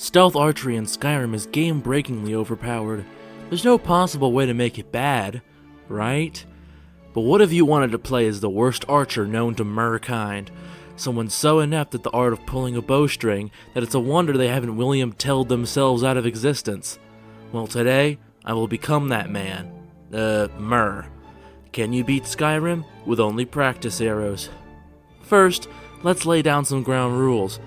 Stealth archery in Skyrim is game-breakingly overpowered. There's no possible way to make it bad, right? But what if you wanted to play as the worst archer known to merkind? Someone so inept at the art of pulling a bowstring that it's a wonder they haven't William Tell'd themselves out of existence. Well, today, I will become that man. Mer. Can you beat Skyrim with only practice arrows? First, let's lay down some ground rules.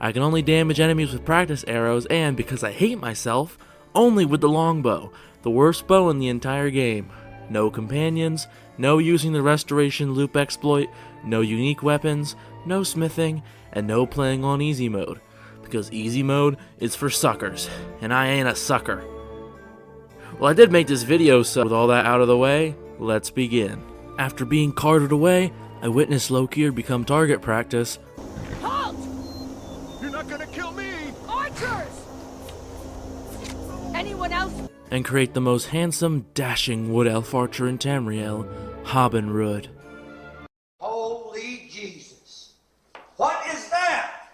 I can only damage enemies with practice arrows and, because I hate myself, only with the longbow, the worst bow in the entire game. No companions, no using the restoration loop exploit, no unique weapons, no smithing, and no playing on easy mode. Because easy mode is for suckers, and I ain't a sucker. Well, I did make this video, so with all that out of the way, let's begin. After being carted away, I witnessed Lokir become target practice. Halt! You're not gonna kill me! Archers! Anyone else? And create the most handsome, dashing wood elf archer in Tamriel, Hobenrud. Holy Jesus! What is that?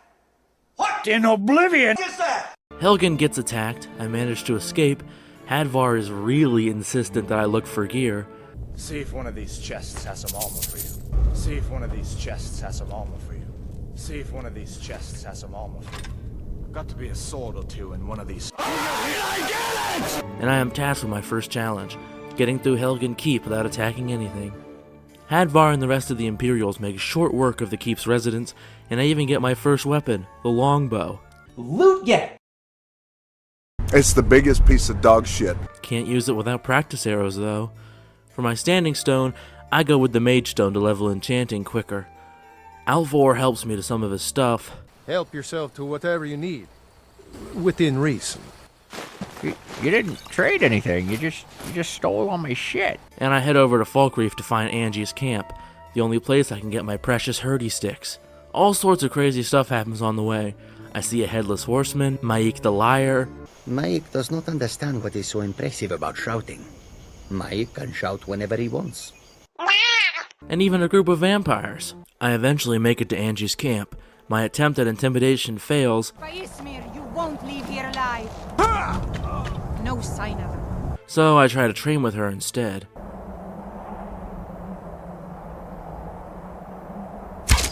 What In oblivion! is that? Helgen gets attacked, I manage to escape. Hadvar is really insistent that I look for gear. See if one of these chests has some armor for you. See if one of these chests has some armor for you. See if one of these chests has some armor for you. Got to be a sword or two in one of these. And I am tasked with my first challenge, getting through Helgen Keep without attacking anything. Hadvar and the rest of the Imperials make short work of the Keep's residents, and I even get my first weapon, the longbow. Loot get! It's the biggest piece of dog shit. Can't use it without practice arrows though. For my standing stone, I go with the mage stone to level enchanting quicker. Alvor helps me to some of his stuff. Help yourself to whatever you need, within reason. You didn't trade anything. You just stole all my shit. And I head over to Falkreath to find Angie's camp, the only place I can get my precious hurdy sticks. All sorts of crazy stuff happens on the way. I see a headless horseman, Maik the liar. Maik does not understand what is so impressive about shouting. Maik can shout whenever he wants. And even a group of vampires. I eventually make it to Angie's camp. My attempt at intimidation fails, Ismir, you won't leave here alive! No sign of him. so I try to train with her instead.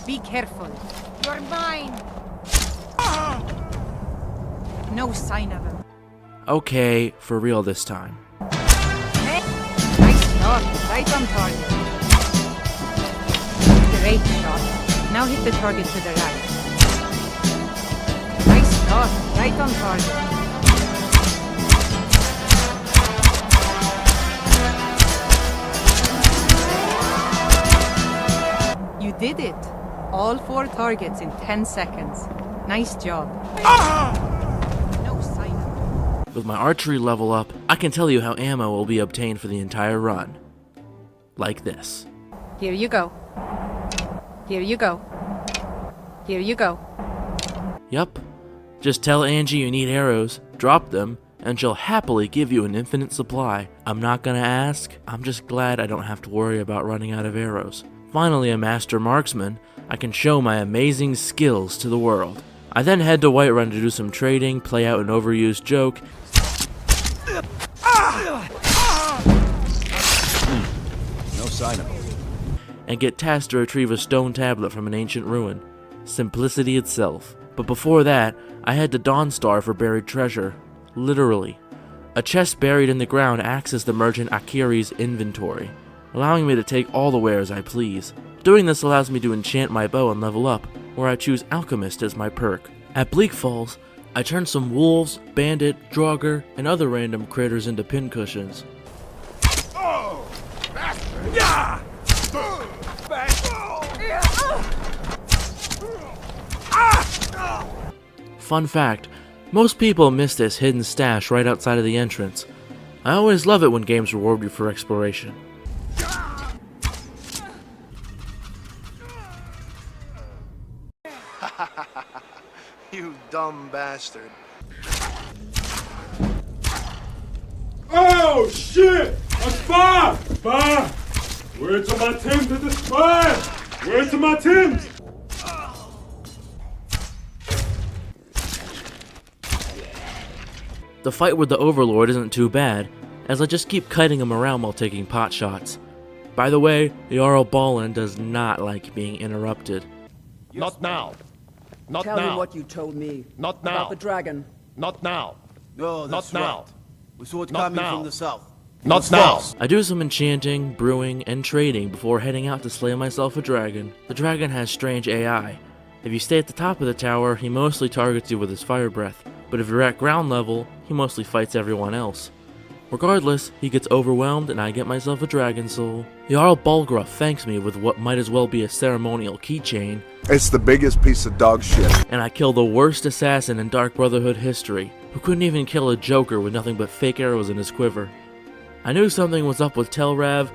Be careful. You're mine! No sign of him. Okay, for real this time. Hey, nice shot. Right on target. Great shot. Now hit the target to the right. Nice shot. Right on target. You did it. All 4 targets in 10 seconds. Nice job. No sign of it. With my archery level up, I can tell you how ammo will be obtained for the entire run. Like this. Here you go. Here you go. Here you go. Yup. Just tell Angie you need arrows, drop them, and she'll happily give you an infinite supply. I'm not gonna ask, I'm just glad I don't have to worry about running out of arrows. Finally a master marksman, I can show my amazing skills to the world. I then head to Whiterun to do some trading, play out an overused joke, No sign of him. and get tasked to retrieve a stone tablet from an ancient ruin. Simplicity itself. But before that, I head to Dawnstar for buried treasure. Literally. A chest buried in the ground acts as the merchant Akiri's inventory, allowing me to take all the wares I please. Doing this allows me to enchant my bow and level up, where I choose Alchemist as my perk. At Bleak Falls, I turn some wolves, bandit, draugr, and other random critters into pincushions. Oh! Bastard! Yeah! Fun fact, most people miss this hidden stash right outside of the entrance. I always love it when games reward you for exploration. You dumb bastard. Oh shit! A spy! Spy! Where's my Tim to the spy? Where's my Tim? The fight with the Overlord isn't too bad, as I just keep kiting him around while taking pot shots. By the way, Jarl Balin does not like being interrupted. Not now. Not Tell now. me what you told me. Not now. About the dragon. Not now. No, that's Not now. right. We saw it Not coming now. from the south. Not now. I do some enchanting, brewing, and trading before heading out to slay myself a dragon. The dragon has strange AI. If you stay at the top of the tower, he mostly targets you with his fire breath, but if you're at ground level, he mostly fights everyone else. Regardless, he gets overwhelmed and I get myself a dragon soul. Jarl Balgruuf thanks me with what might as well be a ceremonial keychain, It's the biggest piece of dog shit. and I kill the worst assassin in Dark Brotherhood history, who couldn't even kill a Joker with nothing but fake arrows in his quiver. I knew something was up with Telrav,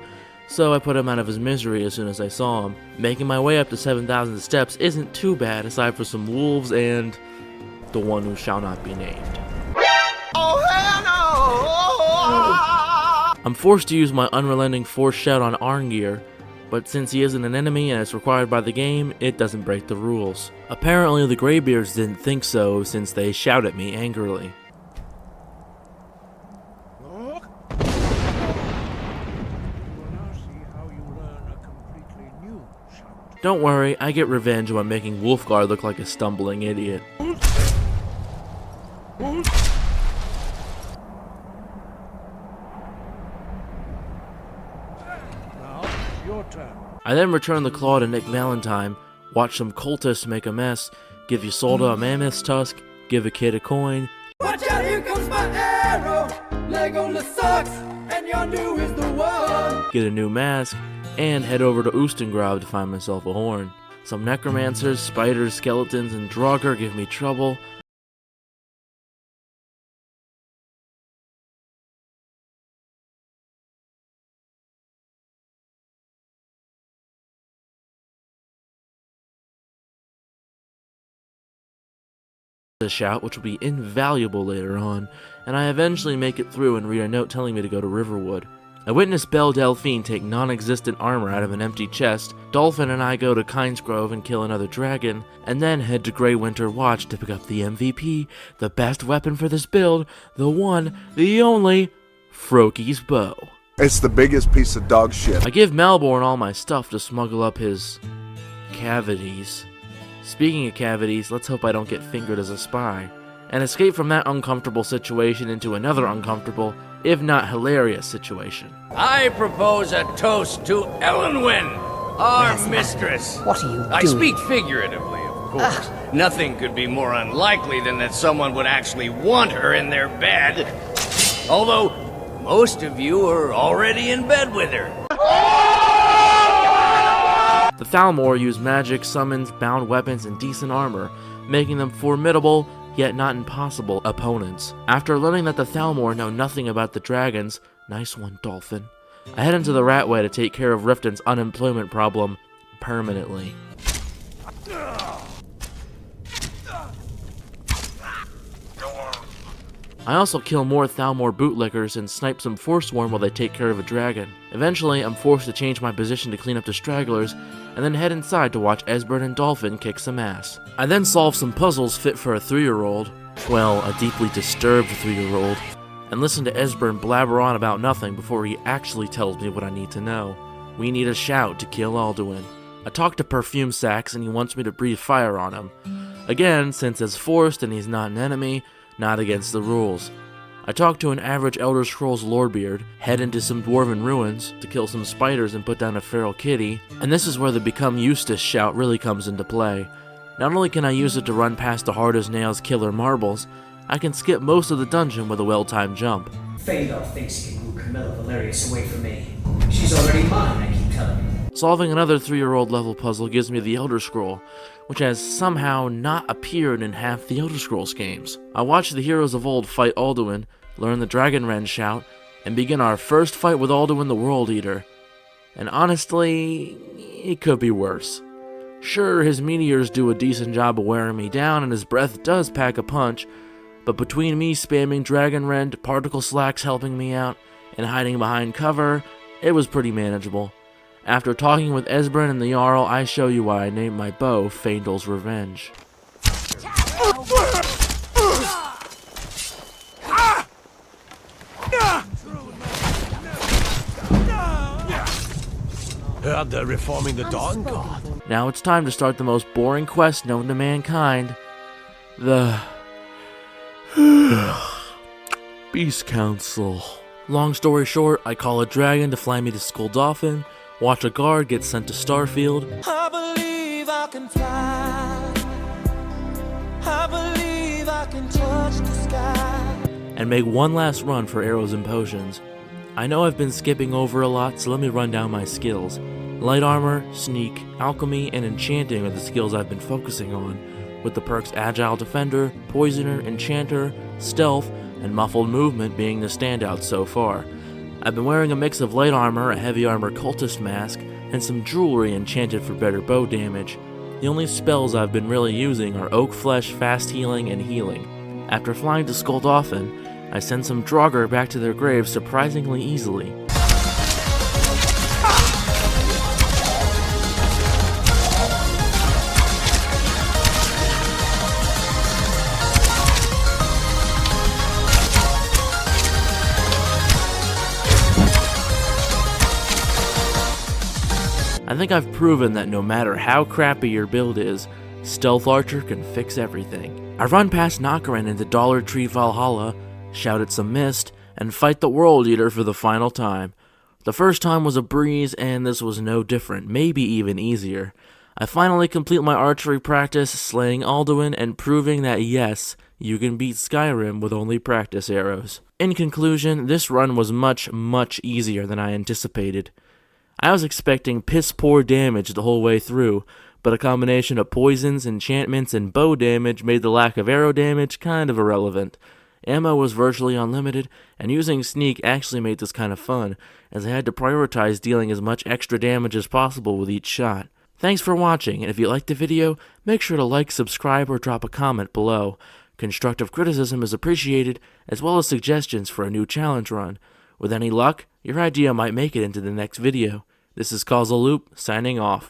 so I put him out of his misery as soon as I saw him. Making my way up to 7,000 steps isn't too bad, aside for some wolves and the one who shall not be named. I'm forced to use my unrelenting force shout on Arngir, but since he isn't an enemy and it's required by the game, it doesn't break the rules. Apparently the Greybeards didn't think so since they shout at me angrily. Don't worry, I get revenge by making Wolfgar look like a stumbling idiot. I then return the claw to Nick Valentine, watch some cultists make a mess, give Isolde a mammoth's tusk, give a kid a coin, Watch out, here comes my arrow. Legolas sucks, and Yondu is the one. get a new mask, and head over to Ustengrav to find myself a horn. Some necromancers, spiders, skeletons, and Draugr give me trouble. A shout, which will be invaluable later on, and I eventually make it through and read a note telling me to go to Riverwood. I witness Belle Delphine take non-existent armor out of an empty chest, Dolphin and I go to Kynesgrove and kill another dragon, and then head to Grey Winter Watch to pick up the MVP, the best weapon for this build, the one, the only, Froki's bow. It's the biggest piece of dog shit. I give Malborn all my stuff to smuggle up his cavities. Speaking of cavities, let's hope I don't get fingered as a spy, and escape from that uncomfortable situation into another uncomfortable, if not hilarious, situation. I propose a toast to Elenwen, our mistress. What are you doing? I speak figuratively, of course. Nothing could be more unlikely than that someone would actually want her in their bed. Although, most of you are already in bed with her. The Thalmor use magic, summons, bound weapons, and decent armor, making them formidable, yet not impossible, opponents. After learning that the Thalmor know nothing about the dragons, nice one, Dolphin, I head into the Ratway to take care of Riften's unemployment problem permanently. I also kill more Thalmor bootlickers and snipe some Forsworn while they take care of a dragon. Eventually, I'm forced to change my position to clean up the stragglers, and then head inside to watch Esbern and Dolphin kick some ass. I then solve some puzzles fit for a 3-year-old, well, a deeply disturbed 3-year-old, and listen to Esbern blabber on about nothing before he actually tells me what I need to know. We need a shout to kill Alduin. I talk to Perfume Sax and he wants me to breathe fire on him. Again, since it's forced and he's not an enemy, not against the rules. I talk to an average Elder Scrolls Lordbeard, head into some dwarven ruins to kill some spiders and put down a feral kitty, and this is where the Become Eustace shout really comes into play. Not only can I use it to run past the hard-as-nails killer marbles, I can skip most of the dungeon with a well-timed jump. Fandor thinks he can woo Camilla Valerius away from me. She's already mine, I keep telling him. Solving another 3-year-old level puzzle gives me the Elder Scroll, which has somehow not appeared in half the Elder Scrolls games. I watch the heroes of old fight Alduin, learn the Dragonrend shout, and begin our first fight with Alduin the World Eater. And honestly, it could be worse. Sure, his meteors do a decent job of wearing me down, and his breath does pack a punch, but between me spamming Dragonrend, Particle Slacks helping me out, and hiding behind cover, it was pretty manageable. After talking with Esbern and the Jarl, I show you why I named my bow Faendal's Revenge. Heard they're reforming the Dawn Guard. Now it's time to start the most boring quest known to mankind. The Beast Council. Long story short, I call a dragon to fly me to Skuldolphin, watch a guard get sent to Starfield, I believe I can fly. I believe I can touch the sky. and make one last run for arrows and potions. I know I've been skipping over a lot, so let me run down my skills. Light armor, sneak, alchemy, and enchanting are the skills I've been focusing on, with the perks Agile Defender, Poisoner, Enchanter, Stealth, and Muffled Movement being the standouts so far. I've been wearing a mix of light armor, a heavy armor cultist mask, and some jewelry enchanted for better bow damage. The only spells I've been really using are Oak Flesh, Fast Healing, and Healing. After flying to Skuldolphin, I send some Draugr back to their graves surprisingly easily. I think I've proven that no matter how crappy your build is, Stealth Archer can fix everything. I run past Nakarin into Dollar Tree Valhalla, shout at some mist, and fight the World Eater for the final time. The first time was a breeze, and this was no different, maybe even easier. I finally complete my archery practice, slaying Alduin and proving that yes, you can beat Skyrim with only practice arrows. In conclusion, this run was much, much easier than I anticipated. I was expecting piss-poor damage the whole way through, but a combination of poisons, enchantments, and bow damage made the lack of arrow damage kind of irrelevant. Ammo was virtually unlimited, and using sneak actually made this kind of fun, as I had to prioritize dealing as much extra damage as possible with each shot. Thanks for watching, and if you liked the video, make sure to like, subscribe, or drop a comment below. Constructive criticism is appreciated, as well as suggestions for a new challenge run. With any luck, your idea might make it into the next video. This is Causal Loop, signing off.